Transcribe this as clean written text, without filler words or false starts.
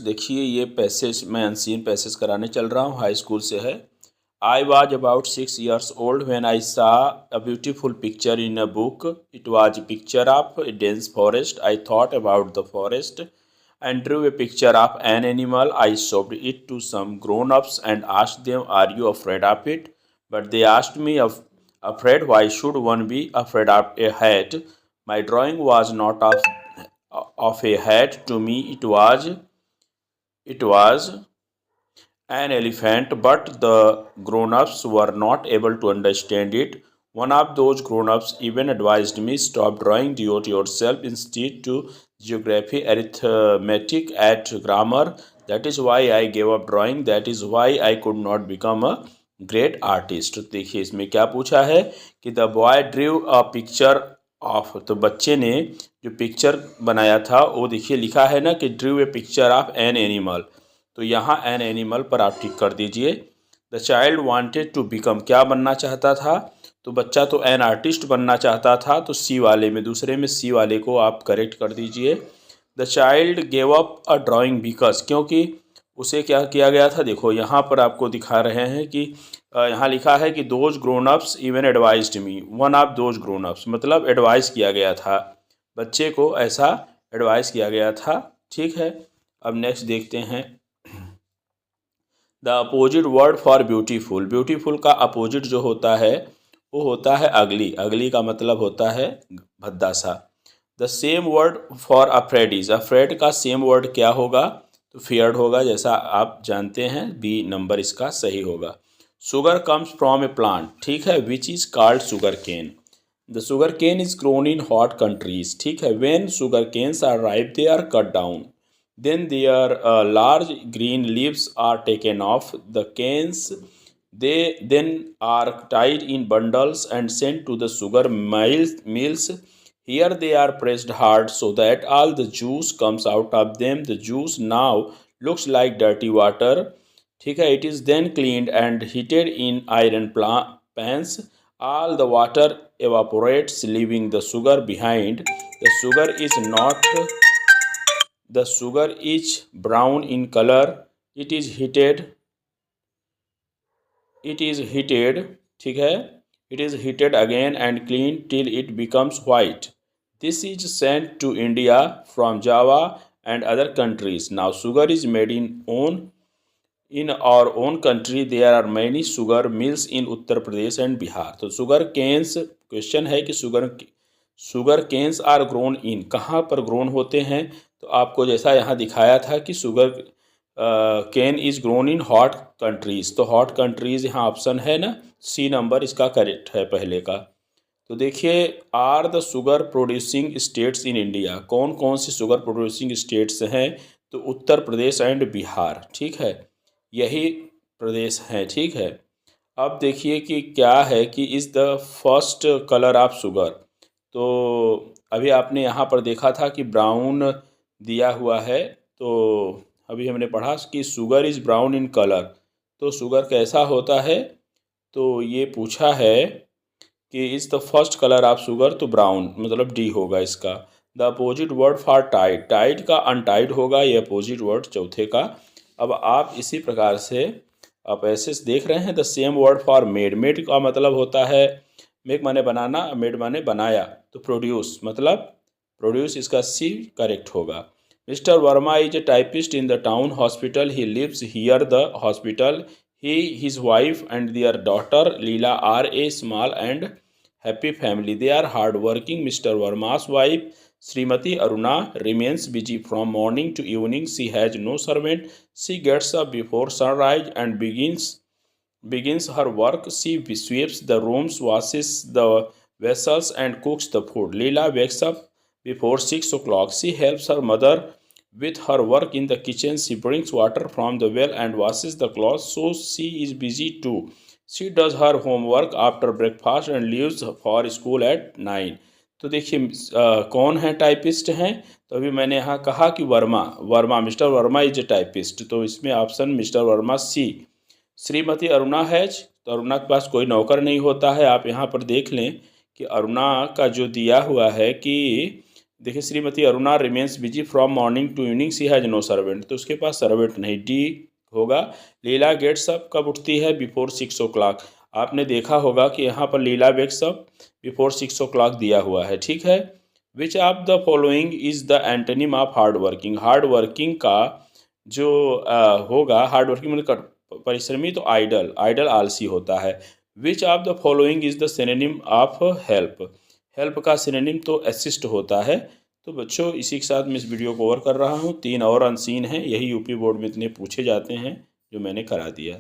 देखिए ये पैसेज मैं अनसीन पैसेज कराने चल रहा हूँ, हाई स्कूल से है। I was about 6 years old when I saw a beautiful picture in a book. It was a picture of a dense forest. I thought about the forest and drew a picture of an animal. I showed it to some grown-ups and asked them, "Are you afraid of it?" But they asked me, "Afraid? Why should one be afraid of a hat?" My drawing was not of a hat. To me, it was an elephant, but the grown-ups were not able to understand it. One of those grown-ups even advised me, "Stop drawing, do it yourself instead to geography, arithmetic, at grammar." That is why I gave up drawing. That is why I could not become a great artist. देखिए इसमें क्या पूछा है कि the boy ड्रीव a picture of, तो बच्चे ने जो पिक्चर बनाया था वो देखिए लिखा है ना कि draw a picture of an animal, तो यहाँ एन एनिमल पर आप टिक कर दीजिए। The child wanted to become, क्या बनना चाहता था, तो बच्चा तो एन आर्टिस्ट बनना चाहता था, तो सी वाले में, दूसरे में सी वाले को आप करेक्ट कर दीजिए। The child gave up a drawing because, क्योंकि उसे क्या किया गया था, देखो यहाँ पर आपको दिखा रहे हैं कि यहाँ लिखा है कि those grown ups even advised me, one of those grown ups, मतलब एडवाइस किया गया था, बच्चे को ऐसा एडवाइस किया गया था। ठीक है, अब नेक्स्ट देखते हैं। The opposite word for beautiful, beautiful का अपोजिट जो होता है वो होता है अगली, अगली का मतलब होता है भद्दा सा। The same word for afraid is, afraid का सेम वर्ड क्या होगा, तो फियर्ड होगा, जैसा आप जानते हैं, बी नंबर इसका सही होगा। Sugar comes from a plant, ठीक है, which is called sugar cane. The sugar cane is grown in hot countries, ठीक है, when sugar canes are ripe they are cut down, then their large green leaves are taken off. The canes they then are tied in bundles and sent to the sugar mills. Here they are pressed hard so that all the juice comes out of them. The juice now looks like dirty water. ठीक है, it is then cleaned and heated in iron pans. All the water evaporates, leaving the sugar behind. The sugar is not The sugar is brown in color. It is heated. ठीक है, it is heated again and cleaned till it becomes white. This is sent to India from Java and other countries. Now sugar is made in our own country. There are many sugar mills in Uttar Pradesh and Bihar. तो sugar canes, question है कि sugar canes are grown in, कहाँ पर grown होते हैं, तो आपको जैसा यहाँ दिखाया था कि sugar cane is grown in hot countries, तो हॉट कंट्रीज़ यहाँ ऑप्शन है ना, सी नंबर इसका करेक्ट है पहले का। तो देखिए, are the sugar producing states in India, कौन कौन सी शुगर प्रोड्यूसिंग स्टेट्स हैं, तो उत्तर प्रदेश एंड बिहार, ठीक है, यही प्रदेश हैं। ठीक है, अब देखिए कि क्या है कि is the first colour of sugar, तो अभी आपने यहाँ पर देखा था कि ब्राउन दिया हुआ है, तो अभी हमने पढ़ा कि sugar is brown in colour, तो शुगर कैसा होता है, तो ये पूछा है कि is the first colour of sugar, तो ब्राउन, मतलब डी होगा इसका। The opposite word for tied, tied का अनटाइड होगा, ये अपोजिट वर्ड चौथे का। अब आप इसी प्रकार से आप ऐसे देख रहे हैं। The same word for made, made का मतलब होता है, मेक माने बनाना, मेड माने बनाया, तो प्रोड्यूस, मतलब प्रोड्यूस इसका सी करेक्ट होगा। Mr Verma is a typist in the town hospital, he lives here the hospital, he, his wife and their daughter Leela are a small and happy family. They are hard working. Mr. Verma's wife Srimati Aruna remains busy from morning to evening. She has no servant. She gets up before sunrise and begins her work. She sweeps the rooms, washes the vessels and cooks the food. Leela wakes up before 6 o'clock. She helps her mother with her work in the kitchen. She brings water from the well and washes the clothes, so she is busy too. She does her homework after breakfast and leaves for school at 9. तो देखिए कौन है typist हैं, तो अभी मैंने यहाँ कहा कि Verma mister Verma is a typist, तो इसमें ऑप्शन मिस्टर वर्मा सी। श्रीमती अरुणा है, तो अरुणा के पास कोई नौकर नहीं होता है। आप यहाँ पर देख लें कि अरुणा का जो दिया हुआ है कि देखिए Shrimati Aruna remains busy from morning to evening, she has no servant, तो उसके पास सर्वेंट नहीं, डी होगा। लीला गेट्स अप कब उठती है? Before 6 o'clock। आपने देखा होगा कि यहाँ पर लीला वेक्स अप बिफोर 6 o'clock दिया हुआ है, ठीक है। Which of the following is the antonym of hard working? Hard working का जो होगा, हार्ड वर्किंग मतलब परिश्रमी, तो आइडल, आइडल आलसी होता है। Which of the following is the synonym of help? Help का सिनोनिम तो असिस्ट होता है। तो बच्चों इसी के साथ मैं इस वीडियो को ओवर कर रहा हूँ। 3 और अनसीन हैं, यही यूपी बोर्ड में इतने पूछे जाते हैं जो मैंने करा दिया।